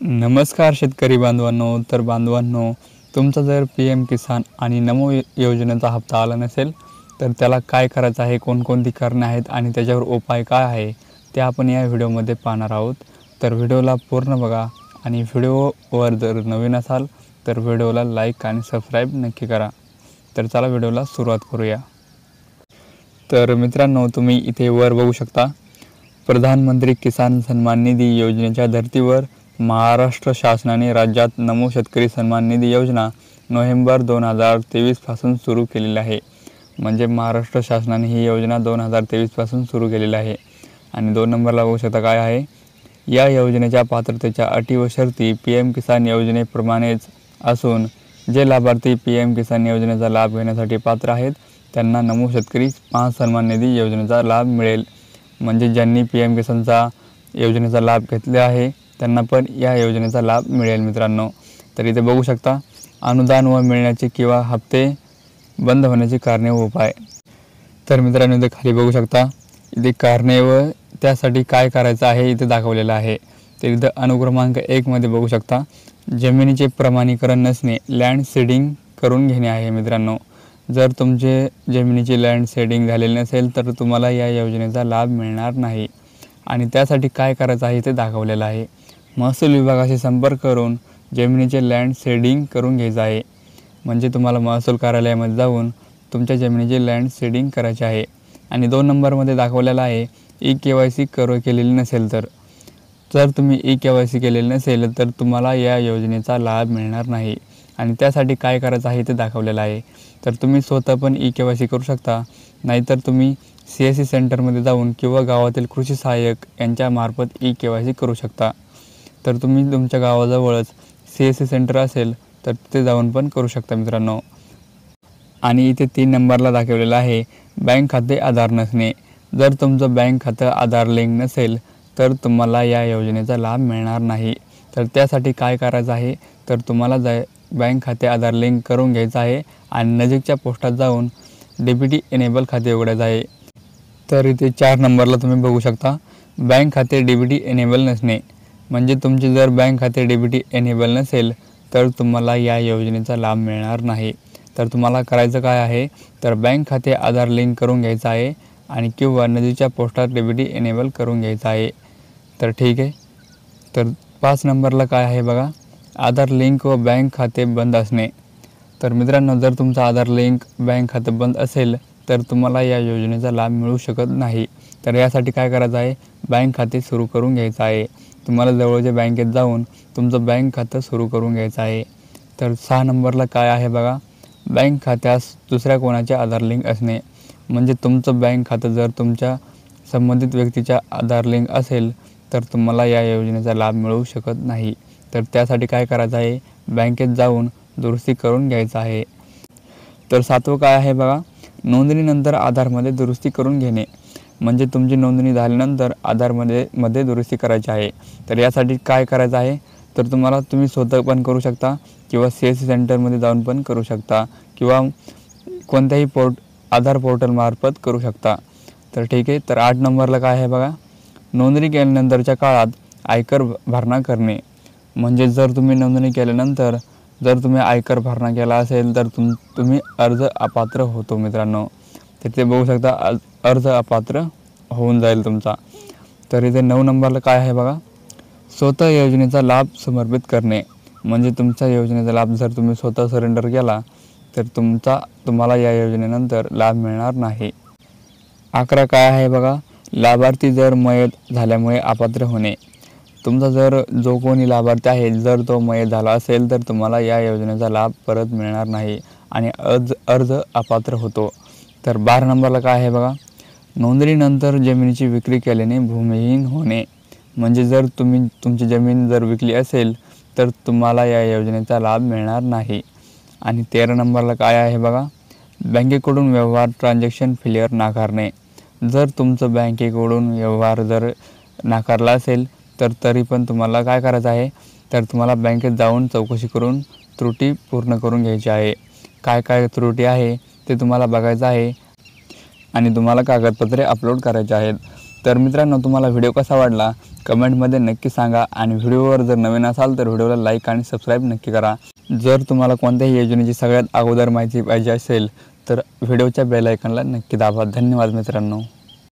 नमस्कार शेतकरी बांधवांनो. तर बांधवांनो, तुमचा जर PM किसान आणि नमो योजनेचा हप्ता आला नसेल तर त्याला काय करायचं आहे, कोणकोणती कारणे आहेत आणि त्याच्यावर उपाय काय आहे ते आपण या व्हिडिओमध्ये पाहणार आहोत. तर व्हिडिओला पूर्ण बघा आणि व्हिडिओवर जर नवीन असाल तर व्हिडिओला लाईक आणि सबस्क्राईब नक्की करा. तर चला व्हिडिओला सुरुवात करूया. तर मित्रांनो, तुम्ही इथे वर बघू शकता, प्रधानमंत्री किसान सन्मान निधी योजनेच्या धर्तीवर महाराष्ट्र शासनाने राज्यात नमो शेतकरी सन्मान निधी योजना नोव्हेंबर 2023 पासून सुरू केलेली आहे. म्हणजे महाराष्ट्र शासनाने ही योजना 2023 पासून सुरू केलेली आहे. आणि 2 नंबरला बघू शकता काय आहे, या योजनेच्या पात्रतेच्या अटी व शर्ती PM किसान योजनेप्रमाणेच असून जे लाभार्थी PM किसान योजनेचा लाभ घेण्यासाठी पात्र आहेत त्यांना नमो शेतकरी महासन्मान निधी योजनेचा लाभ मिळेल. म्हणजे ज्यांनी PM किसानचा योजनेचा लाभ घेतले आहे त्यांना पण या योजनेचा लाभ मिळेल मित्रांनो. तर इथे बघू शकता, अनुदान व मिळण्याचे किंवा हप्ते बंद होण्याची कारणे व उपाय. तर मित्रांनो, इथे खाली बघू शकता, इथे कारणे व त्यासाठी काय करायचं आहे इथे दाखवलेलं आहे. तर इथं अनुक्रमांक 1 मध्ये बघू शकता, जमिनीचे प्रमाणीकरण नसणे, लँड सीडिंग करून घेणे आहे मित्रांनो. जर तुमचे जमिनीची लँड सीडिंग झालेली नसेल तर तुम्हाला या योजनेचा लाभ मिळणार नाही. आणि त्यासाठी काय करायचं आहे ते दाखवलेलं आहे. महसूल विभागाशी संपर्क करून जमिनीचे लँड सीडिंग करून घ्यायचं आहे. म्हणजे तुम्हाला महसूल कार्यालयामध्ये जाऊन तुमच्या जमिनीची लँड सीडिंग करायची आहे. आणि 2 नंबरमध्ये दाखवलेलं आहे, EKYC केलेली नसेल तर. जर तुम्ही EKYC केलेली नसेल तर तुम्हाला या योजनेचा लाभ मिळणार नाही. आणि त्यासाठी काय करायचं आहे ते दाखवलेलं आहे. तर तुम्ही स्वतः पण EKYC करू शकता, नाहीतर तुम्ही CSC सेंटरमध्ये जाऊन किंवा गावातील कृषी सहाय्यक यांच्यामार्फत EKYC करू शकता. तर तुम्ही तुमच्या गावाजवळच CSC सेंटर असेल तर तिथे जाऊन पण करू शकता मित्रांनो. आणि इथे 3 नंबरला दाखवलेलं आहे, बँक खाते आधार नसणे. जर तुमचं बँक खातं आधार लिंक नसेल तर तुम्हाला या योजनेचा लाभ मिळणार नाही. तर त्यासाठी काय करायचं आहे, तर तुम्हाला बँक खाते आधार लिंक करून घ्यायचं आहे आणि नजीकच्या पोस्टात जाऊन DBT एनेबल खाते उघडायचं आहे. तर इथे 4 नंबरला तुम्ही बघू शकता, बँक खाते DBT एनेबल नसणे. म्हणजे तुमचे जर बँक खाते DBT एनेबल नसेल तर तुम्हाला या योजनेचा लाभ मिळणार नाही. तर तुम्हाला करायचं काय आहे, तर बँक खाते आधार लिंक करून घ्यायचं आहे आणि किंवा नजीकच्या पोस्टात DBT एनेबल करून घ्यायचं आहे. तर ठीक आहे. तर 5 नंबरला काय आहे बघा, आधार लिंक व बँक खाते बंद असणे. तर मित्रांनो, जर तुमचं आधार लिंक बँक खातं बंद असेल तर तुम्हाला या योजनेचा लाभ मिळू शकत नाही. तर यासाठी काय करायचं आहे, बँक खाते सुरू करून घ्यायचं आहे. तुम्हाला जवळच्या बँकेत जाऊन तुमचं बँक खातं सुरू करून घ्यायचं आहे. तर 6 नंबरला काय आहे बघा, बँक खात्यास दुसऱ्या कोणाचे आधार लिंक असणे. म्हणजे तुमचं बँक खातं जर तुमच्या संबंधित व्यक्तीच्या आधार लिंक असेल तर तुम्हाला या योजनेचा लाभ मिळू शकत नाही. तर त्यासाठी काय करायचं आहे, बँकेत जाऊन दुरुस्ती करून घ्यायचं आहे. तर 7वं काय आहे बघा, नोंदणीनंतर आधारमध्ये दुरुस्ती करून घेणे. म्हणजे तुमची नोंदणी झाल्यानंतर आधारमध्ये दुरुस्ती करायची आहे. तर यासाठी काय करायचं आहे, तर तुम्ही स्वतः पण करू शकता किंवा CSC सेंटरमध्ये जाऊन पण करू शकता किंवा कोणत्याही आधार पोर्टलमार्फत करू शकता. तर ठीक आहे. तर 8 नंबरला काय आहे बघा, नोंदणी केल्यानंतरच्या काळात आयकर भरणा करणे. म्हणजे जर तुम्ही नोंदणी केल्यानंतर जर तुम्ही आयकर भरणा केला असेल तर तुम्ही अर्ज अपात्र होतो मित्रांनो. तर ते बघू शकता, अर्ज अपात्र होऊन जाईल तुमचा. तर इथे 9 नंबरला काय आहे बघा, स्वतः योजनेचा लाभ समर्पित करणे. म्हणजे तुमच्या योजनेचा लाभ जर तुम्ही स्वतः सरेंडर केला तर तुम्हाला या योजनेनंतर लाभ मिळणार नाही. 11 काय आहे बघा, लाभार्थी जर मयत झाल्यामुळे अपात्र होणे. तुमचा जर जो कोणी लाभार्थी आहे जर तो मयत झाला असेल तर तुम्हाला या योजनेचा लाभ परत मिळणार नाही आणि अर्ज अपात्र होतो. तर 12 नंबरला काय आहे बघा, नोंदणीनंतर जमिनीची विक्री केल्याने भूमिहीन होणे. म्हणजे जर तुमची जमीन जर विकली असेल तर तुम्हाला या योजनेचा लाभ मिळणार नाही. आणि 13 नंबरला काय आहे बघा, बँकेकडून व्यवहार ट्रान्झॅक्शन फेलियर नाकारणे. जर तुमचं बँकेकडून व्यवहार जर नाकारला असेल तर तरी पण तुम्हाला काय करायचं आहे, तर तुम्हाला बँकेत जाऊन चौकशी करून त्रुटी पूर्ण करून घ्यायची आहे. काय काय त्रुटी आहे ते तुम्हाला बघायचं आहे आणि तुम्हाला कागदपत्रे अपलोड करायचे आहेत. तर मित्रांनो, तुम्हाला व्हिडिओ कसा वाटला कमेंटमध्ये नक्की सांगा आणि व्हिडिओवर जर नवीन असाल तर व्हिडिओला लाईक आणि सबस्क्राईब नक्की करा। जर तुम्हाला कोणत्याही योजनेची सगळ्यात अगोदर माहिती पाहिजे असेल तर व्हिडिओच्या बेल आयकॉनला नक्की दाबा। धन्यवाद मित्रांनो।